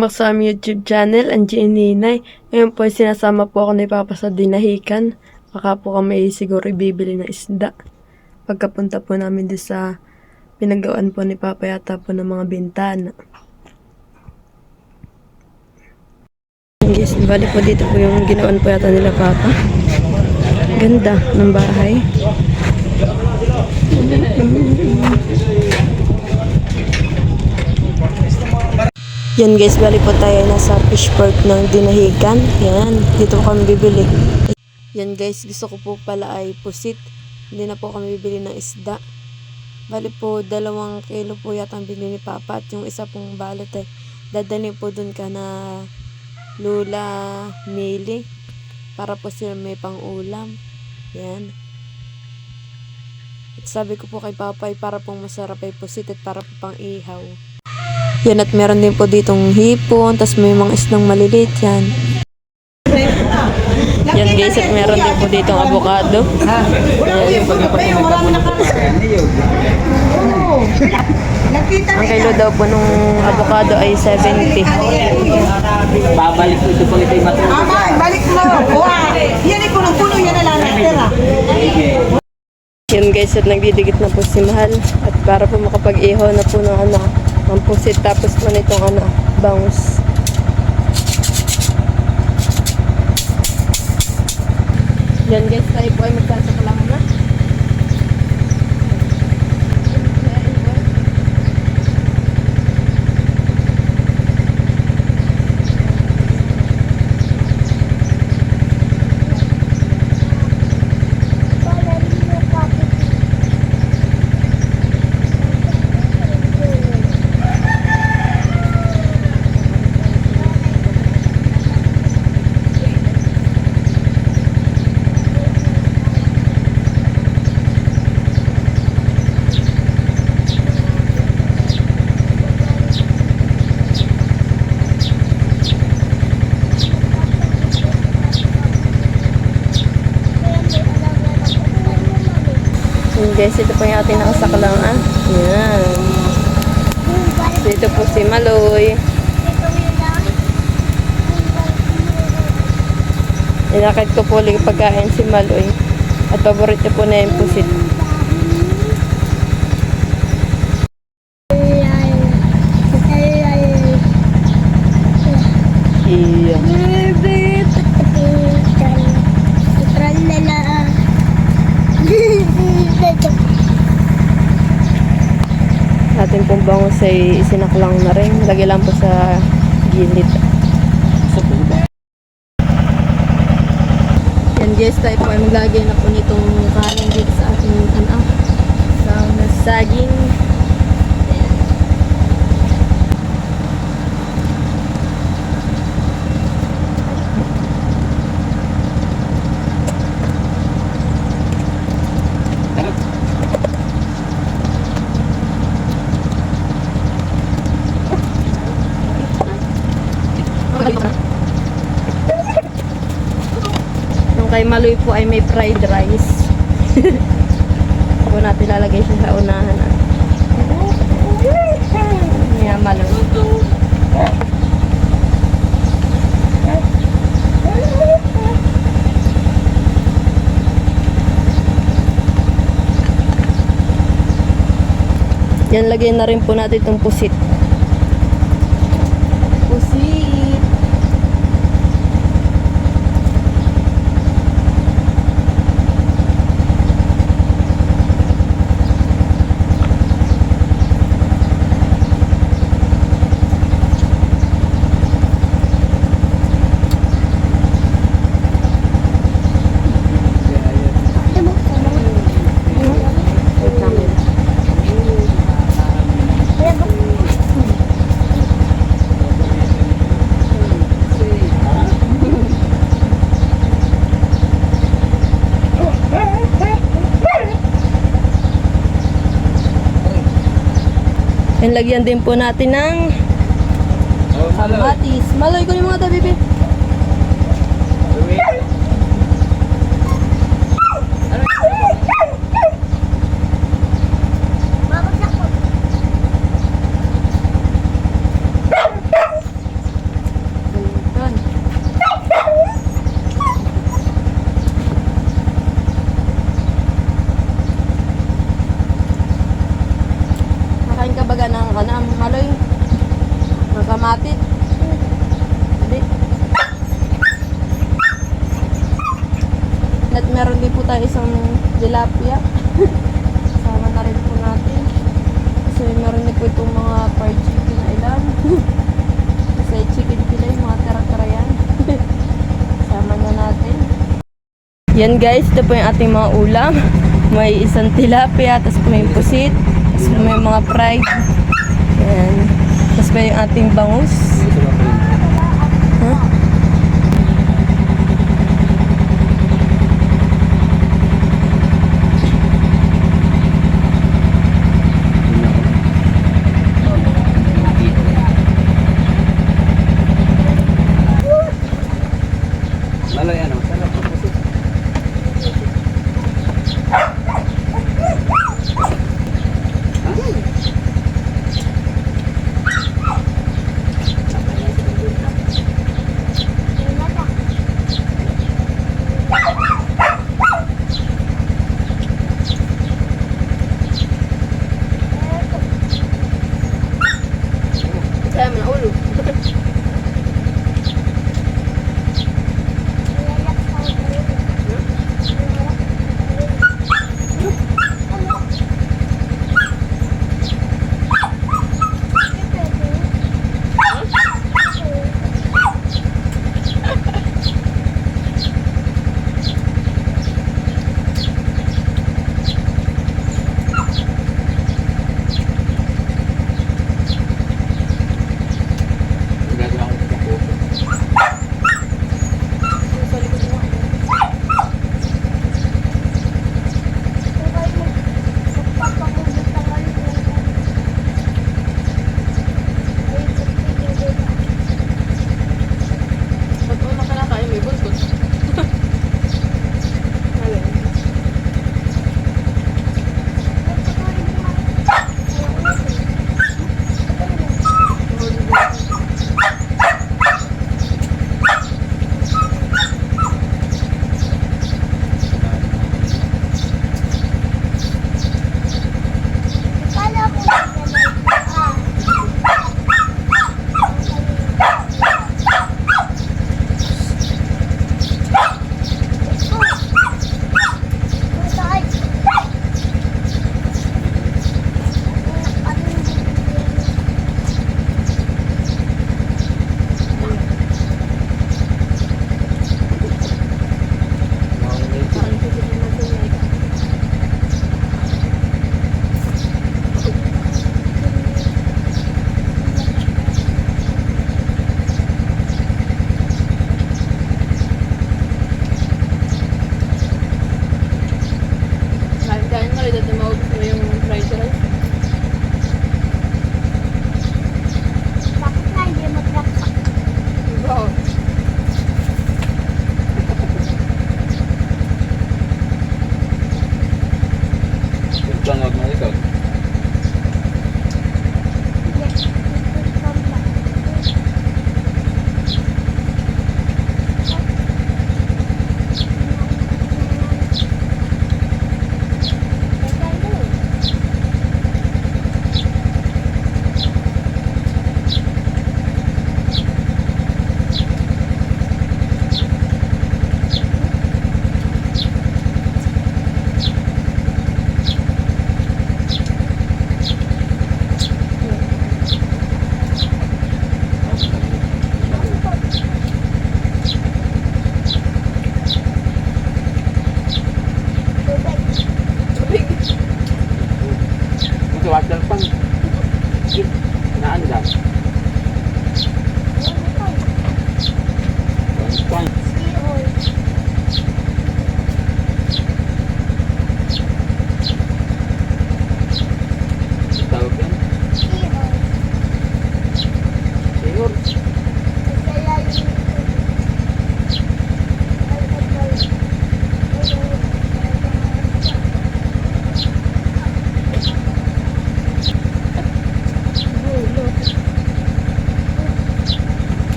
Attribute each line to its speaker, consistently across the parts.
Speaker 1: Welcome back sa aming YouTube channel, Angie Ninay. Ngayon po sinasama po ako ni Papa sa dinahikan. Baka po kami siguro ibibili ng isda. Pagkapunta po namin doon sa pinagawaan po ni Papa yata po ng mga bintana. Guys, bali po dito po yung ginawaan po yata nila Papa. Ganda ng bahay. Yan guys, bali po tayo nasa fish park ng dinahikan. Yan, dito po kami bibili. Yan guys, gusto ko po pala ay pusit. Hindi na po kami bibili ng isda. Bali po, 2 kilo po yata ang bili ni Papa. At yung isa pong balot ay dadalhin po dun ka na Lula Mili. Para po sila may pang-ulam. Yan. At sabi ko po kay Papa ay para pong masarap ay pusit at para po pang ihaw. Yan, at meron din po ditong hipon, tas may mga isdang maliliit yan. Yan guys, at meron din po ditong avocado. Yan. Ang kilo daw po nung avocado ay 70.
Speaker 2: Babalik ito po ito yung matulog.
Speaker 3: Balik mo! Wow! Yan ay punong-puno, yan na lang natira.
Speaker 1: Yan guys, at nagdidikit na po si Mahal. At para po makapag-ihaw na po ng ang pusit, tapos man itong bangus. Yan guys, tayo po ay magsasaka lang na. Guys, ito po yung ating nakasaklangan. Yan. Dito po si Maloy. Inakit ko po ulit pagkain si Maloy. At paborito po na yung pusit. Iya. Ating pong bangus ay isinaklang na rin. Lagay lang po sa gilid. Yan guys, tayo po ay maglagay na po nitong kanin dito sa ating sa saging. Yung kay Maloy po ay may fried rice. Po natin lalagay siya sa unahan. Yan, Maloy. Yan, lagyan na rin po natin itong pusit. Yan, lagyan din po natin ng kamatis. Maloy ko yung mga tabi, babe. Kamatit. Hindi. At meron din po tayo isang tilapia. Sama na rin po natin. Kasi meron din po itong mga fried chicken na ilan. Kasi chicken pila yung mga tara-tara yan. Sama na natin. Yan guys, ito po yung ating mga ulam. May isang tilapia, tapos po may pusit, tapos po may mga fried. Yan. Tapos po yung ating bangus. Huh?
Speaker 2: Lalo yan, oh. Sarap po pusit.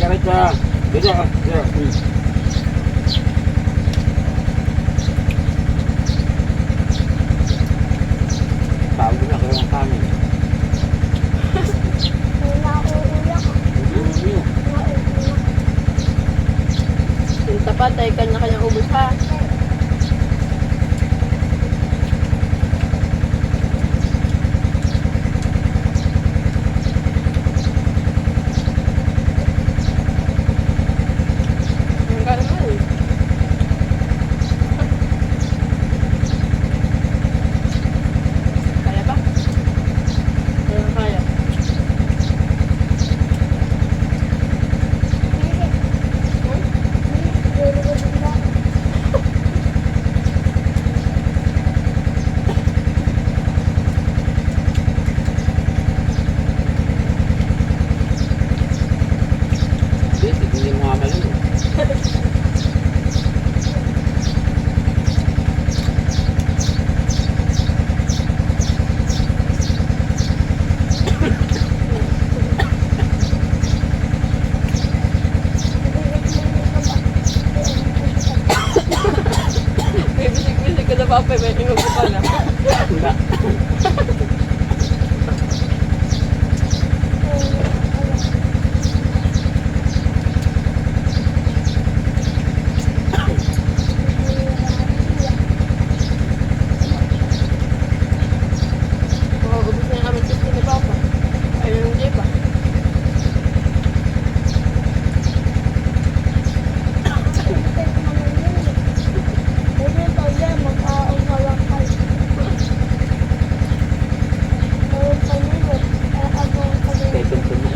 Speaker 2: Karat pa. Dito ka. Dito. Tawag na kayo ng kami.
Speaker 1: Yung tapat ay kanya-kanyang ubos ha. Ang gano'n mo eh. Kaya ba? Kaya.
Speaker 2: Dito, hindi mo mamalim.
Speaker 1: May bisig-bisig ka na papay, may tingog ko pala.
Speaker 2: Wala.
Speaker 1: Ubus na yung aming tips ni Papa. Ayun yung jeep ah.
Speaker 2: Kaya tuntun mo.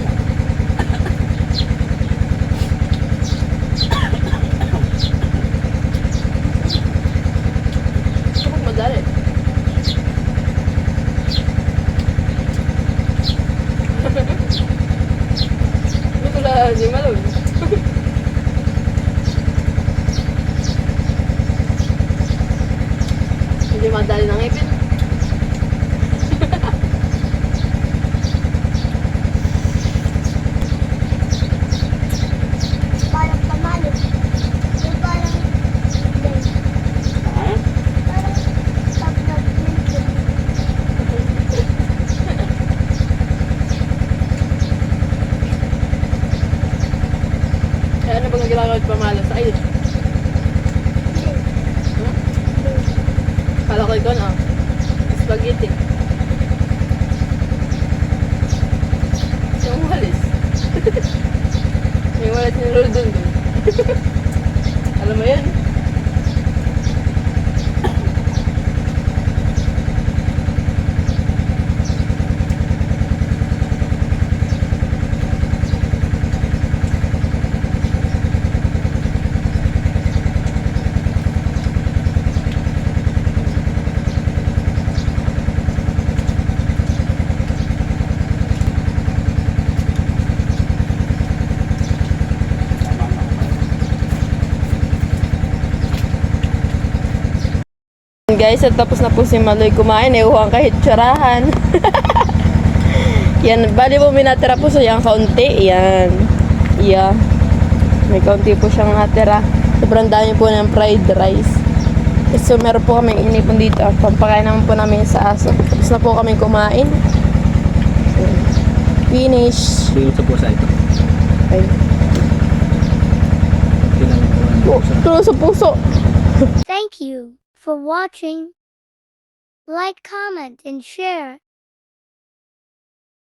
Speaker 1: Kapag madali. Ito na, di malog. Hindi madali ng ipin.
Speaker 2: Ha?
Speaker 1: Kaya ano bang ginagawa at pamalo sa ayun? Kala ko ikaw na. Spaghetti. Yung walis. Yung walis ni Rodon doon. Alam mo yan? Guys, at tapos na po si Maloy kumain. Ewan kahit tsurahan. Yan, bali po may natira po sa yung kaunti. Yan. Yeah. May kaunti po siyang natira. Sobrang dami po ng fried rice. So, meron po kami inipon dito. Pampakain naman po namin sa aso. Tapos na po kami kumain. Finish.
Speaker 2: Tingin sa pusa ito.
Speaker 1: Ay.
Speaker 2: Tingnan mo.
Speaker 1: Oh, tulong sa puso.
Speaker 4: Thank you for watching. Like, comment, and share.